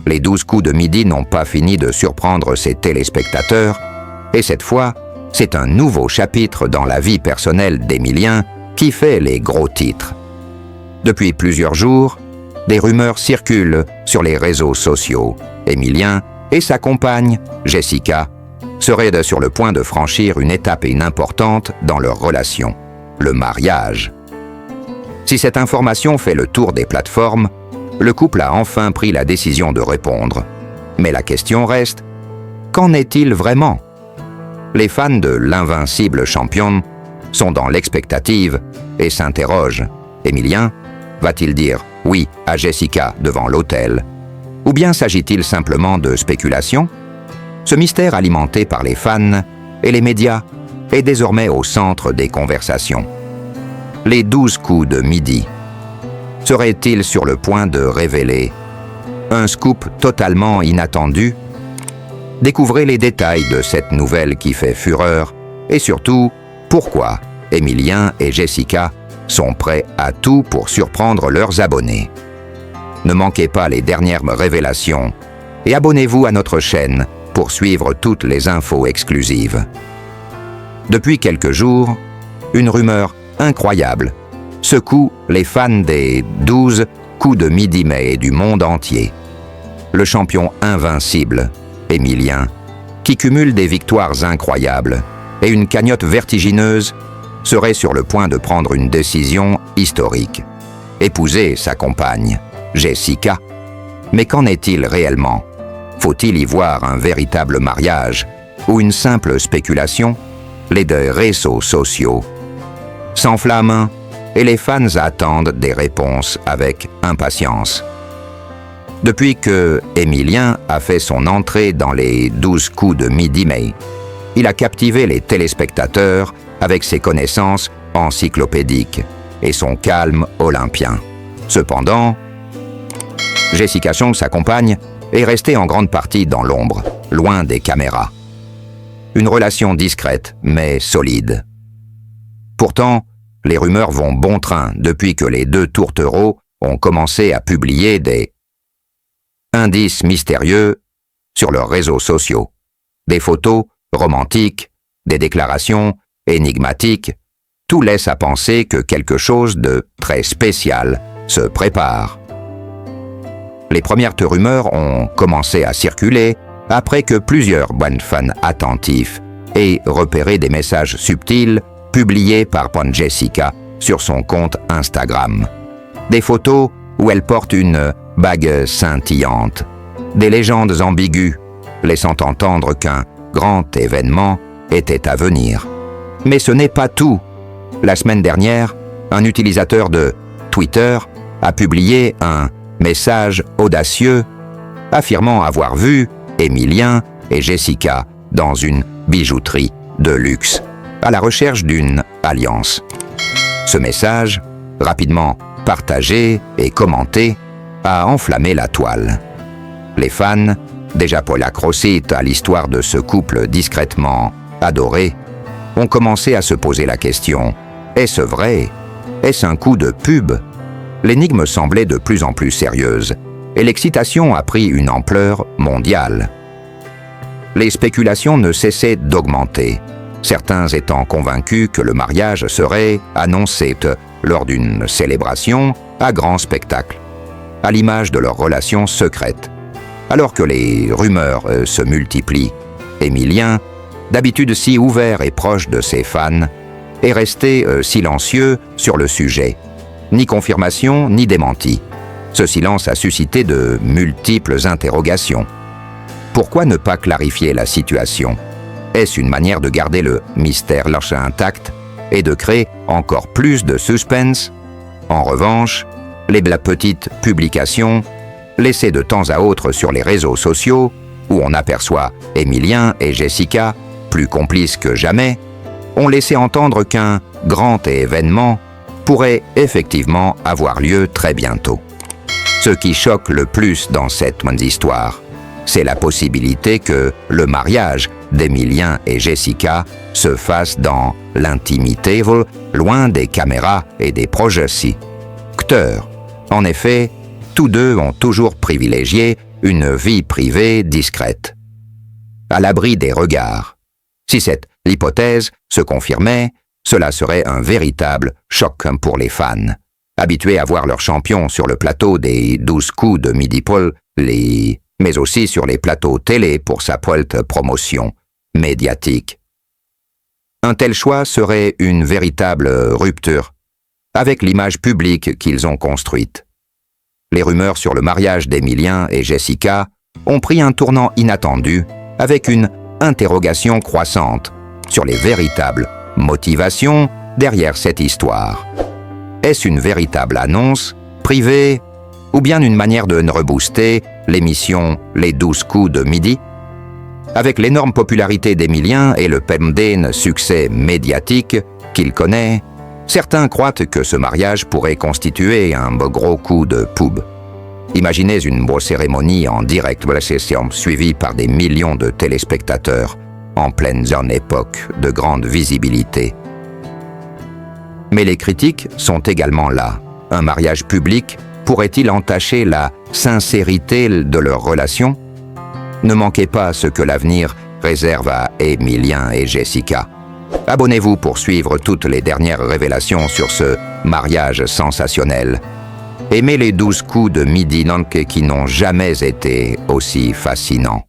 les 12 coups de midi n'ont pas fini de surprendre ses téléspectateurs, et cette fois, c'est un nouveau chapitre dans la vie personnelle d'Emilien qui fait les gros titres. Depuis plusieurs jours, des rumeurs circulent sur les réseaux sociaux. Emilien et sa compagne, Jessica, seraient sur le point de franchir une étape importante dans leur relation, le mariage. Si cette information fait le tour des plateformes, le couple a enfin pris la décision de répondre. Mais la question reste, qu'en est-il vraiment? Les fans de l'invincible champion sont dans l'expectative et s'interrogent. Emilien va-t-il dire oui à Jessica devant l'autel? Ou bien s'agit-il simplement de spéculation? Ce mystère alimenté par les fans et les médias est désormais au centre des conversations. Les 12 coups de midi seraient-ils sur le point de révéler un scoop totalement inattendu? Découvrez les détails de cette nouvelle qui fait fureur et surtout, pourquoi Emilien et Jessica sont prêts à tout pour surprendre leurs abonnés. Ne manquez pas les dernières révélations et abonnez-vous à notre chaîne pour suivre toutes les infos exclusives. Depuis quelques jours, une rumeur incroyable secoue les fans des 12 coups de midi-mai du monde entier. Le champion invincible, Emilien, qui cumule des victoires incroyables et une cagnotte vertigineuse, serait sur le point de prendre une décision historique. Épouser sa compagne, Jessica. Mais qu'en est-il réellement? Faut-il y voir un véritable mariage ou une simple spéculation? Les deux réseaux sociaux s'enflamment et les fans attendent des réponses avec impatience. Depuis que Emilien a fait son entrée dans les 12 coups de midi-mai, il a captivé les téléspectateurs avec ses connaissances encyclopédiques et son calme olympien. Cependant, Jessica Chong, sa compagne, est restée en grande partie dans l'ombre, loin des caméras. Une relation discrète, mais solide. Pourtant, les rumeurs vont bon train depuis que les deux tourtereaux ont commencé à publier des indices mystérieux sur leurs réseaux sociaux. Des photos romantiques, des déclarations énigmatiques, tout laisse à penser que quelque chose de très spécial se prépare. Les premières rumeurs ont commencé à circuler après que plusieurs bonnes fans attentifs aient repéré des messages subtils publiés par Jessica sur son compte Instagram. Des photos où elle porte une bague scintillante, des légendes ambiguës laissant entendre qu'un grand événement était à venir. Mais ce n'est pas tout. La semaine dernière, un utilisateur de Twitter a publié un message audacieux affirmant avoir vu Emilien et Jessica dans une bijouterie de luxe, à la recherche d'une alliance. Ce message, rapidement partagé et commenté, a enflammé la toile. Les fans, déjà polacrossites à l'histoire de ce couple discrètement adoré, ont commencé à se poser la question: est-ce vrai? Est-ce un coup de pub? L'énigme semblait de plus en plus sérieuse, et l'excitation a pris une ampleur mondiale. Les spéculations ne cessaient d'augmenter, certains étant convaincus que le mariage serait annoncé lors d'une célébration à grand spectacle, à l'image de leur relation secrète. Alors que les rumeurs se multiplient, Emilien, d'habitude si ouvert et proche de ses fans, est resté silencieux sur le sujet. Ni confirmation, ni démenti. Ce silence a suscité de multiples interrogations. Pourquoi ne pas clarifier la situation? Est-ce une manière de garder le mystère intact et de créer encore plus de suspense? En revanche, les petites publications laissées de temps à autre sur les réseaux sociaux, où on aperçoit Emilien et Jessica, plus complices que jamais, ont laissé entendre qu'un grand événement pourrait effectivement avoir lieu très bientôt. Ce qui choque le plus dans cette histoire, c'est la possibilité que le mariage d'Emilien et Jessica se fasse dans l'intimité, loin des caméras et des projecteurs. En effet, tous deux ont toujours privilégié une vie privée discrète, à l'abri des regards. Si cette hypothèse se confirmait, cela serait un véritable choc pour les fans, habitués à voir leur champion sur le plateau des 12 coups de Midi-Paul, mais aussi sur les plateaux télé pour sa poilte promotion médiatique. Un tel choix serait une véritable rupture avec l'image publique qu'ils ont construite. Les rumeurs sur le mariage d'Emilien et Jessica ont pris un tournant inattendu avec une interrogation croissante sur les véritables motivations derrière cette histoire. Est-ce une véritable annonce, privée, ou bien une manière de rebooster l'émission Les 12 coups de midi? Avec l'énorme popularité d'Emilien et le pendant succès médiatique qu'il connaît, certains croient que ce mariage pourrait constituer un gros coup de pub. Imaginez une beau cérémonie en direct suivie par des millions de téléspectateurs en pleine époque de grande visibilité. Mais les critiques sont également là. Un mariage public pourrait-il entacher la sincérité de leur relation? Ne manquez pas ce que l'avenir réserve à Emilien et Jessica. Abonnez-vous pour suivre toutes les dernières révélations sur ce mariage sensationnel. Aimez les 12 coups de midi qui n'ont jamais été aussi fascinants.